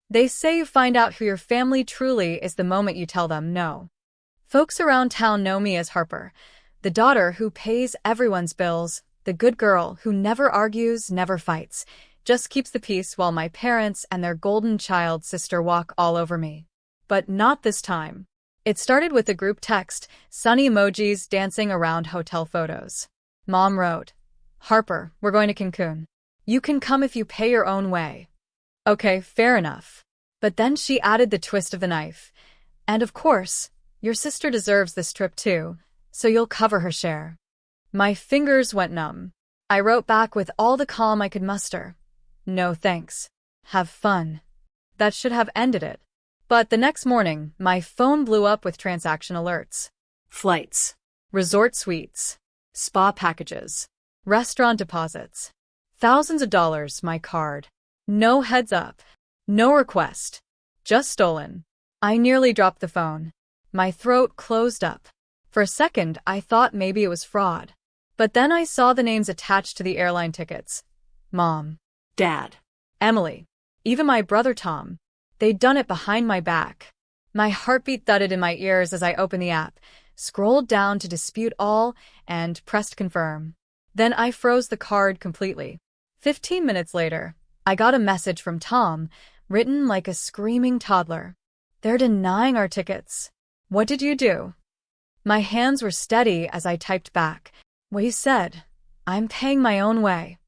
They say you find out who your family truly is the moment you tell them no. Folks around town know me as Harper, the daughter who pays everyone's bills, the good girl who never argues, never fights, just keeps the peace while my parents and their golden child sister walk all over me. But not this time. It started with a group text, sunny emojis dancing around hotel photos. Mom wrote, "Harper, we're going to Cancun. You can come if you pay your own way." Okay, fair enough. But then she added the twist of the knife. And of course, your sister deserves this trip too, so you'll cover her share. My fingers went numb. I wrote back with all the calm I could muster. No thanks. Have fun. That should have ended it. But the next morning, my phone blew up with transaction alerts. Flights, resort suites, spa packages, restaurant deposits. Thousands of dollars, my card. No heads up. No request. Just stolen. I nearly dropped the phone. My throat closed up. For a second, I thought maybe it was fraud. But then I saw the names attached to the airline tickets. Mom, Dad, Emily, even my brother Tom. They'd done it behind my back. My heartbeat thudded in my ears as I opened the app, scrolled down to dispute all, and pressed confirm. Then I froze the card completely. 15 minutes later, I got a message from Tom, written like a screaming toddler. "They're denying our tickets. What did you do?" My hands were steady as I typed back. "What you said. I'm paying my own way."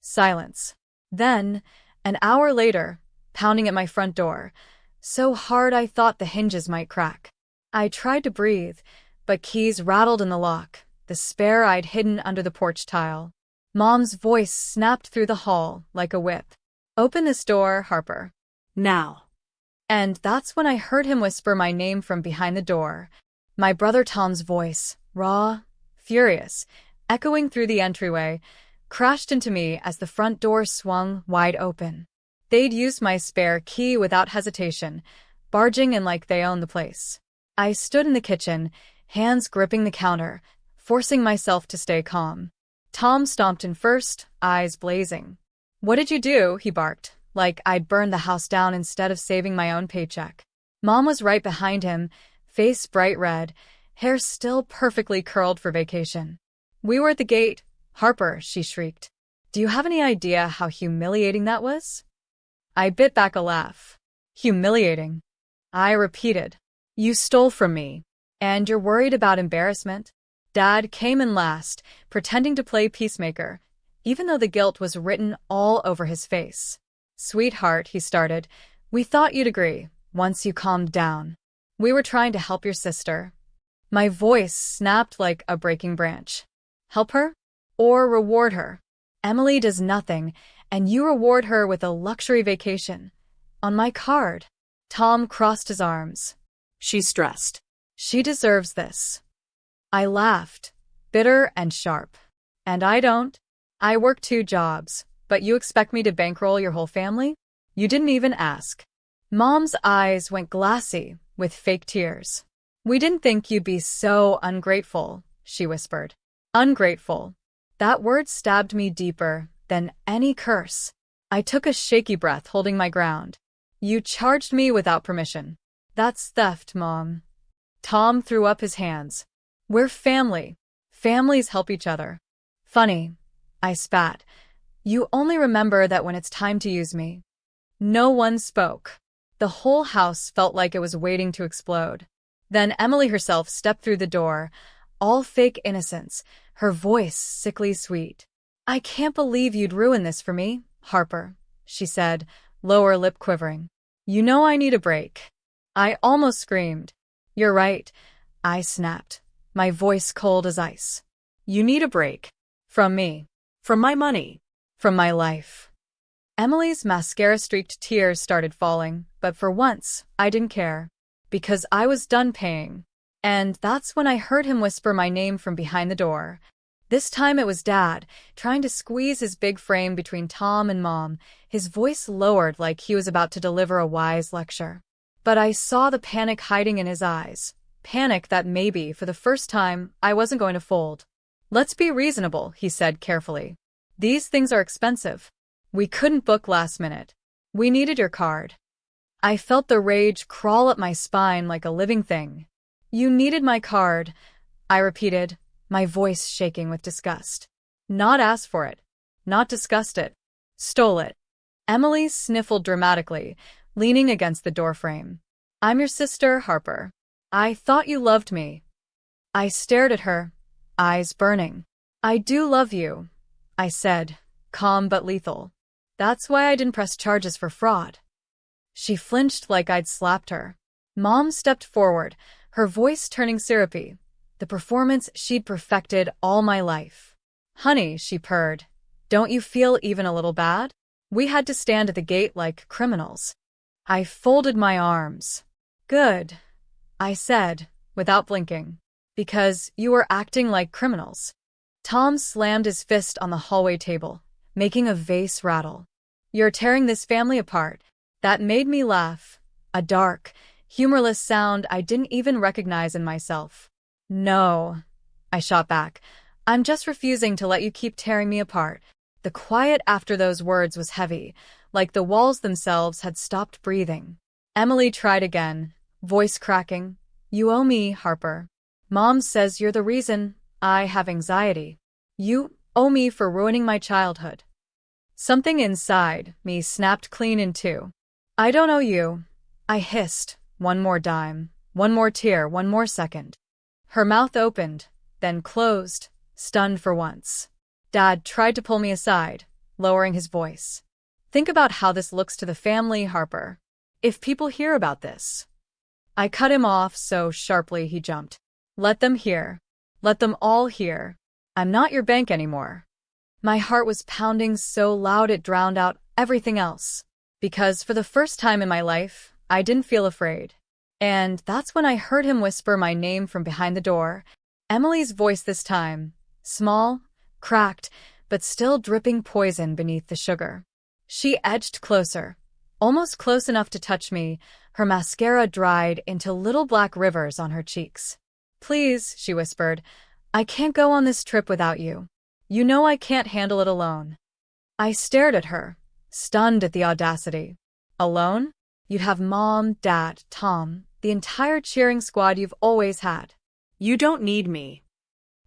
Silence. Then, an hour later, pounding at my front door, so hard I thought the hinges might crack. I tried to breathe, but keys rattled in the lock, the spare I'd hidden under the porch tile. Mom's voice snapped through the hall like a whip. "Open this door, Harper. Now." And that's when I heard him whisper my name from behind the door. My brother Tom's voice, raw, furious, echoing through the entryway, crashed into me as the front door swung wide open. They'd used my spare key without hesitation, barging in like they owned the place. I stood in the kitchen, hands gripping the counter, forcing myself to stay calm. Tom stomped in first, eyes blazing. "What did you do?" he barked, like I'd burned the house down instead of saving my own paycheck. Mom was right behind him, face bright red, hair still perfectly curled for vacation. "We were at the gate, Harper," she shrieked. "Do you have any idea how humiliating that was?" I bit back a laugh. "Humiliating?" I repeated. "You stole from me. And you're worried about embarrassment?" Dad came in last, pretending to play peacemaker, even though the guilt was written all over his face. "Sweetheart," he started, "we thought you'd agree, once you calmed down. We were trying to help your sister." My voice snapped like a breaking branch. "Help her? Or reward her? Emily does nothing, and you reward her with a luxury vacation. On my card." Tom crossed his arms. "She's stressed. She deserves this." I laughed, bitter and sharp. "And I don't? I work 2 jobs, but you expect me to bankroll your whole family? You didn't even ask." Mom's eyes went glassy, with fake tears. "We didn't think you'd be so ungrateful," she whispered. Ungrateful. That word stabbed me deeper than any curse. I took a shaky breath, holding my ground. "You charged me without permission. That's theft, Mom." Tom threw up his hands. "We're family. Families help each other." "Funny," I spat. "You only remember that when it's time to use me." No one spoke. The whole house felt like it was waiting to explode. Then Emily herself stepped through the door, all fake innocence, her voice sickly sweet. "I can't believe you'd ruin this for me, Harper," she said, lower lip quivering. "You know I need a break." I almost screamed. "You're right," I snapped, my voice cold as ice. "You need a break. From me. From my money. From my life." Emily's mascara-streaked tears started falling, but for once, I didn't care. Because I was done paying. And that's when I heard him whisper my name from behind the door. This time it was Dad, trying to squeeze his big frame between Tom and Mom, his voice lowered like he was about to deliver a wise lecture. But I saw the panic hiding in his eyes. Panic that maybe, for the first time, I wasn't going to fold. "Let's be reasonable," he said carefully. "These things are expensive. We couldn't book last minute. We needed your card." I felt the rage crawl up my spine like a living thing. You needed my card, I repeated, my voice shaking with disgust. Not asked for it. Not discussed it. Stole it. Emily sniffled dramatically, leaning against the doorframe. I'm your sister, Harper. I thought you loved me. I stared at her, eyes burning. I do love you, I said, calm but lethal. That's why I didn't press charges for fraud. She flinched like I'd slapped her. Mom stepped forward, her voice turning syrupy, the performance she'd perfected all my life. Honey, she purred, don't you feel even a little bad? We had to stand at the gate like criminals. I folded my arms. Good, I said, without blinking. Because you were acting like criminals. Tom slammed his fist on the hallway table, making a vase rattle. You're tearing this family apart. That made me laugh. A dark, humorless sound I didn't even recognize in myself. No, I shot back. I'm just refusing to let you keep tearing me apart. The quiet after those words was heavy, like the walls themselves had stopped breathing. Emily tried again, voice cracking. You owe me, Harper. Mom says you're the reason I have anxiety. You owe me for ruining my childhood. Something inside me snapped clean in two. I don't owe you, I hissed. One more dime, one more tear, one more second. Her mouth opened, then closed, stunned for once. Dad tried to pull me aside, lowering his voice. Think about how this looks to the family, Harper. If people hear about this. I cut him off so sharply he jumped. Let them hear. Let them all hear. I'm not your bank anymore. My heart was pounding so loud it drowned out everything else. Because for the first time in my life, I didn't feel afraid. And that's when I heard him whisper my name from behind the door. Emily's voice this time. Small, cracked, but still dripping poison beneath the sugar. She edged closer, almost close enough to touch me, her mascara dried into little black rivers on her cheeks. Please, she whispered, I can't go on this trip without you. You know I can't handle it alone. I stared at her, stunned at the audacity. Alone? You'd have Mom, Dad, Tom, the entire cheering squad you've always had. You don't need me.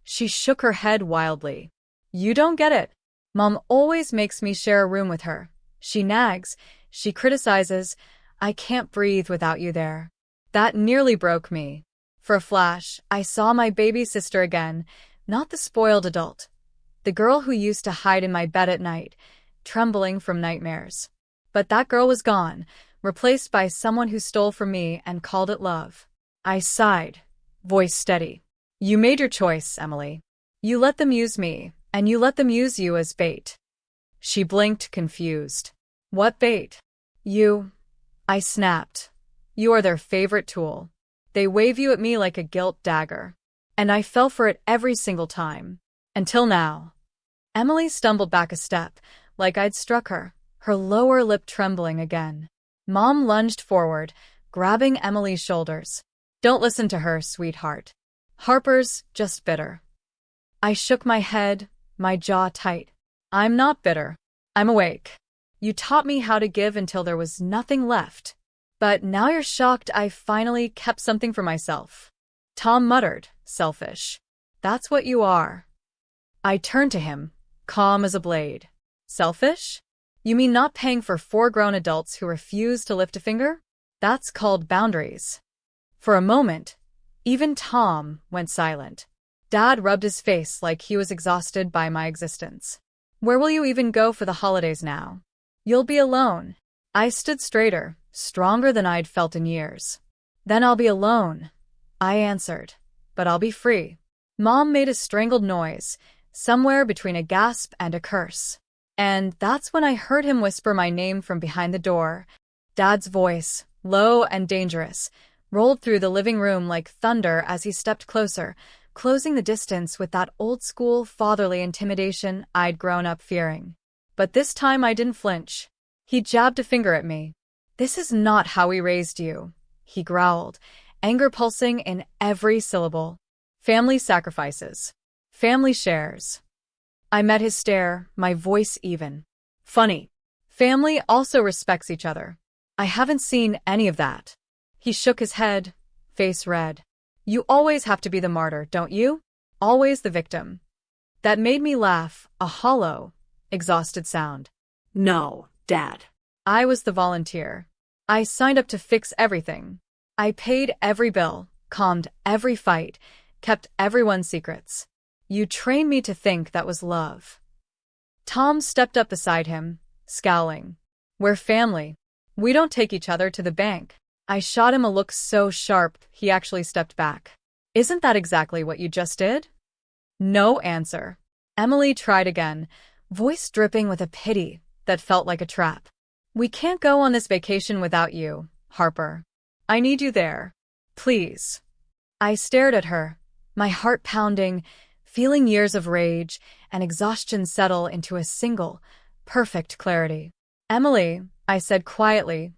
She shook her head wildly. You don't get it. Mom always makes me share a room with her. She nags, she criticizes. I can't breathe without you there. That nearly broke me. For a flash, I saw my baby sister again, not the spoiled adult. The girl who used to hide in my bed at night, trembling from nightmares. But that girl was gone, replaced by someone who stole from me and called it love. I sighed, voice steady. You made your choice, Emily. You let them use me, and you let them use you as bait. She blinked, confused. What bait? You. I snapped. You are their favorite tool. They wave you at me like a gilt dagger. And I fell for it every single time. Until now. Emily stumbled back a step, like I'd struck her, her lower lip trembling again. Mom lunged forward, grabbing Emily's shoulders. Don't listen to her, sweetheart. Harper's just bitter. I shook my head, my jaw tight. I'm not bitter. I'm awake. You taught me how to give until there was nothing left. But now you're shocked I finally kept something for myself. Tom muttered, selfish. That's what you are. I turned to him, calm as a blade. Selfish? You mean not paying for 4 grown adults who refuse to lift a finger? That's called boundaries. For a moment, even Tom went silent. Dad rubbed his face like he was exhausted by my existence. Where will you even go for the holidays now? You'll be alone. I stood straighter, stronger than I'd felt in years. Then I'll be alone, I answered. But I'll be free. Mom made a strangled noise, somewhere between a gasp and a curse. And that's when I heard him whisper my name from behind the door. Dad's voice, low and dangerous, rolled through the living room like thunder as he stepped closer, closing the distance with that old-school fatherly intimidation I'd grown up fearing. But this time I didn't flinch. He jabbed a finger at me. This is not how we raised you, he growled, anger pulsing in every syllable. Family sacrifices. Family shares. I met his stare, my voice even. Funny. Family also respects each other. I haven't seen any of that. He shook his head, face red. You always have to be the martyr, don't you? Always the victim. That made me laugh, a hollow, exhausted sound. No, Dad. I was the volunteer. I signed up to fix everything. I paid every bill, calmed every fight, kept everyone's secrets. You trained me to think that was love. Tom stepped up beside him, scowling. We're family. We don't take each other to the bank. I shot him a look so sharp, he actually stepped back. Isn't that exactly what you just did? No answer. Emily tried again, voice dripping with a pity that felt like a trap. We can't go on this vacation without you, Harper. I need you there. Please. I stared at her, my heart pounding, feeling years of rage and exhaustion settle into a single, perfect clarity. Emily, I said quietly,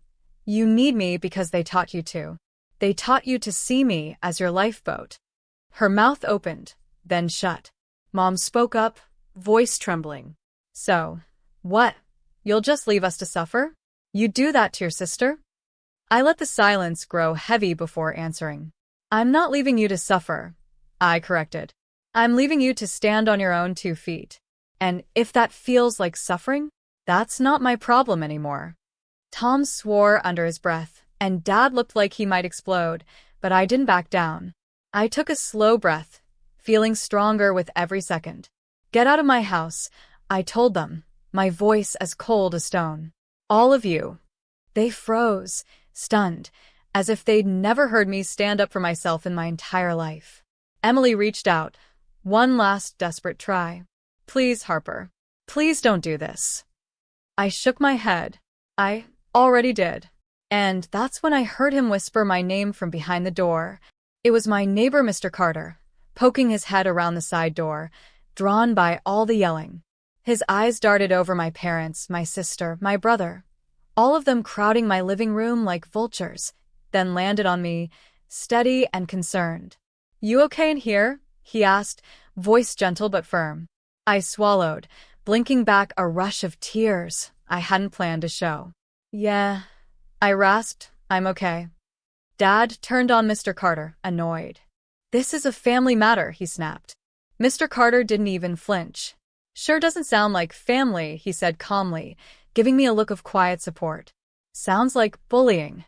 you need me because they taught you to. They taught you to see me as your lifeboat. Her mouth opened, then shut. Mom spoke up, voice trembling. So, what? You'll just leave us to suffer? You'd do that to your sister? I let the silence grow heavy before answering. I'm not leaving you to suffer, I corrected. I'm leaving you to stand on your own 2 feet. And if that feels like suffering, that's not my problem anymore. Tom swore under his breath, and Dad looked like he might explode, but I didn't back down. I took a slow breath, feeling stronger with every second. Get out of my house, I told them, my voice as cold as stone. All of you. They froze, stunned, as if they'd never heard me stand up for myself in my entire life. Emily reached out, one last desperate try. Please, Harper. Please don't do this. I shook my head. I already did. And that's when I heard him whisper my name from behind the door. It was my neighbor, Mr. Carter, poking his head around the side door, drawn by all the yelling. His eyes darted over my parents, my sister, my brother, all of them crowding my living room like vultures, then landed on me, steady and concerned. You okay in here? He asked, voice gentle but firm. I swallowed, blinking back a rush of tears I hadn't planned to show. Yeah, I rasped, I'm okay. Dad turned on Mr. Carter, annoyed. This is a family matter, he snapped. Mr. Carter didn't even flinch. Sure doesn't sound like family, he said calmly, giving me a look of quiet support. Sounds like bullying.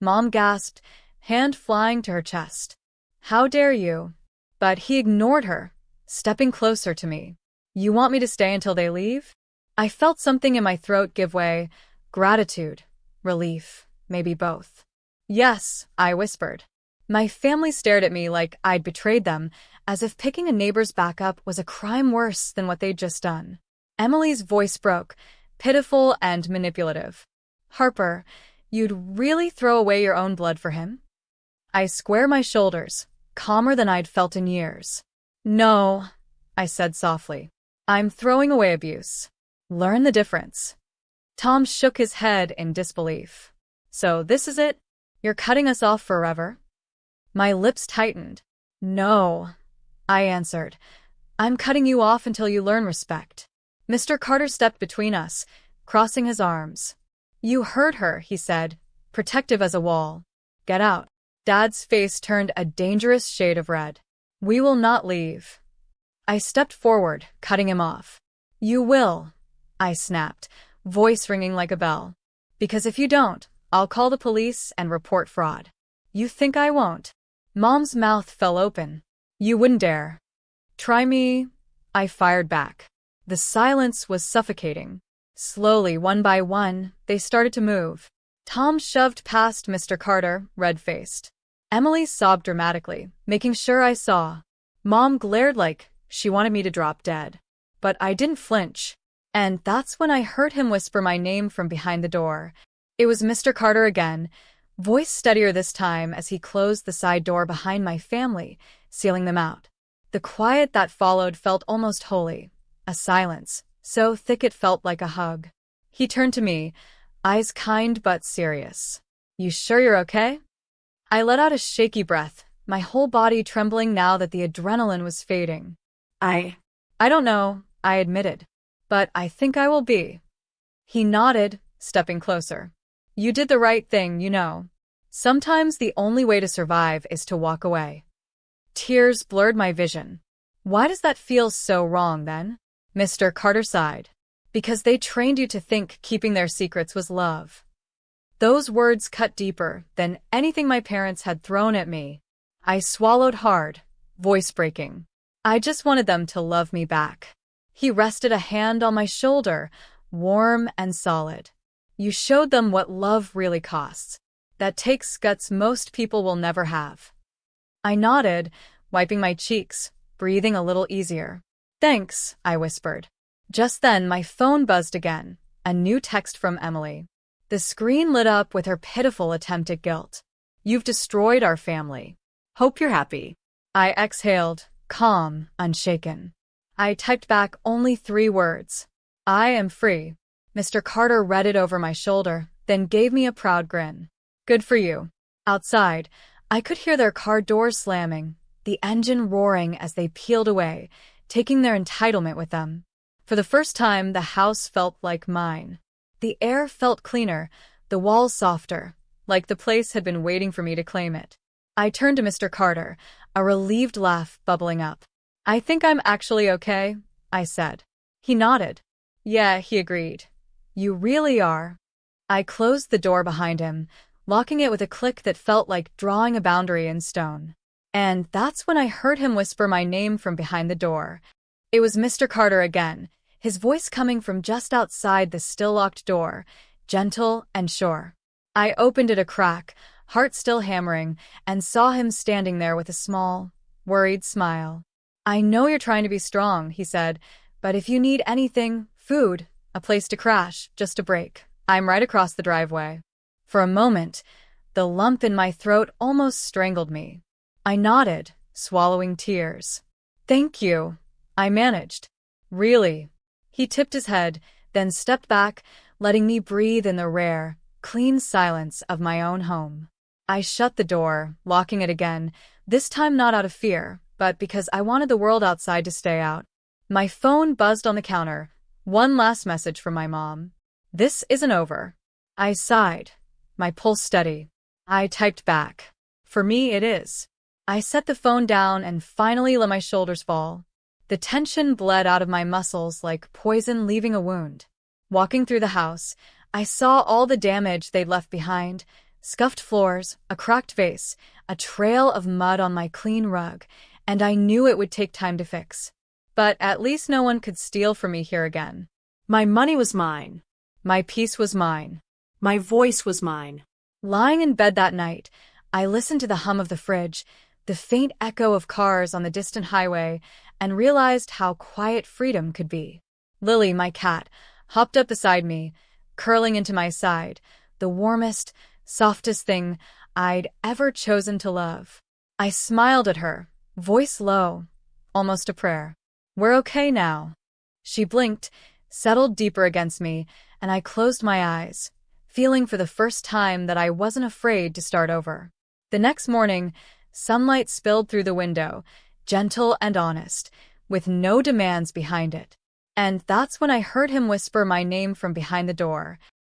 Mom gasped, hand flying to her chest. How dare you? But he ignored her, stepping closer to me. You want me to stay until they leave? I felt something in my throat give way, gratitude, relief, maybe both. Yes, I whispered. My family stared at me like I'd betrayed them, as if picking a neighbor's backup was a crime worse than what they'd just done. Emily's voice broke, pitiful and manipulative. Harper, you'd really throw away your own blood for him? I squared my shoulders, calmer than I'd felt in years. No, I said softly. I'm throwing away abuse. Learn the difference. Tom shook his head in disbelief. So this is it? You're cutting us off forever? My lips tightened. No, I answered. I'm cutting you off until you learn respect. Mr. Carter stepped between us, crossing his arms. You heard her, he said, protective as a wall. Get out. Dad's face turned a dangerous shade of red. We will not leave. I stepped forward, cutting him off. You will, I snapped, voice ringing like a bell. Because if you don't, I'll call the police and report fraud. You think I won't? Mom's mouth fell open. You wouldn't dare. Try me, I fired back. The silence was suffocating. Slowly, one by one, they started to move. Tom shoved past Mr. Carter, red-faced. Emily sobbed dramatically, making sure I saw. Mom glared like she wanted me to drop dead. But I didn't flinch. And that's when I heard him whisper my name from behind the door. It was Mr. Carter again, voice steadier this time as he closed the side door behind my family, sealing them out. The quiet that followed felt almost holy, a silence, so thick it felt like a hug. He turned to me, eyes kind but serious. You sure you're okay? I let out a shaky breath, my whole body trembling now that the adrenaline was fading. I don't know, I admitted. But I think I will be. He nodded, stepping closer. You did the right thing, you know. Sometimes the only way to survive is to walk away. Tears blurred my vision. Why does that feel so wrong, then? Mr. Carter sighed. Because they trained you to think keeping their secrets was love. Those words cut deeper than anything my parents had thrown at me. I swallowed hard, voice breaking. I just wanted them to love me back. He rested a hand on my shoulder, warm and solid. You showed them what love really costs. That takes guts most people will never have. I nodded, wiping my cheeks, breathing a little easier. Thanks, I whispered. Just then, my phone buzzed again, a new text from Emily. The screen lit up with her pitiful attempt at guilt. You've destroyed our family. Hope you're happy. I exhaled, calm, unshaken. I typed back only 3 words. I am free. Mr. Carter read it over my shoulder, then gave me a proud grin. Good for you. Outside, I could hear their car doors slamming, the engine roaring as they peeled away, taking their entitlement with them. For the first time, the house felt like mine. The air felt cleaner, the walls softer, like the place had been waiting for me to claim it. I turned to Mr. Carter, a relieved laugh bubbling up. I think I'm actually okay, I said. He nodded. Yeah, he agreed. You really are. I closed the door behind him, locking it with a click that felt like drawing a boundary in stone. And that's when I heard him whisper my name from behind the door. It was Mr. Carter again, his voice coming from just outside the still-locked door, gentle and sure. I opened it a crack, heart still hammering, and saw him standing there with a small, worried smile. I know you're trying to be strong, he said, but if you need anything, food, a place to crash, just a break, I'm right across the driveway. For a moment, the lump in my throat almost strangled me. I nodded, swallowing tears. Thank you, I managed. Really? He tipped his head, then stepped back, letting me breathe in the rare, clean silence of my own home. I shut the door, locking it again, this time not out of fear, but because I wanted the world outside to stay out. My phone buzzed on the counter. One last message from my mom. This isn't over. I sighed, my pulse steady. I typed back. For me, it is. I set the phone down and finally let my shoulders fall. The tension bled out of my muscles like poison leaving a wound. Walking through the house, I saw all the damage they'd left behind. Scuffed floors, a cracked vase, a trail of mud on my clean rug, and I knew it would take time to fix. But at least no one could steal from me here again. My money was mine. My peace was mine. My voice was mine. Lying in bed that night, I listened to the hum of the fridge, the faint echo of cars on the distant highway, and realized how quiet freedom could be. Lily, my cat, hopped up beside me, curling into my side, the warmest, softest thing I'd ever chosen to love. I smiled at her, voice low, almost a prayer. We're okay now. She blinked, settled deeper against me, and I closed my eyes, feeling for the first time that I wasn't afraid to start over. The next morning, sunlight spilled through the window, gentle and honest, with no demands behind it. And that's when I heard him whisper my name from behind the door.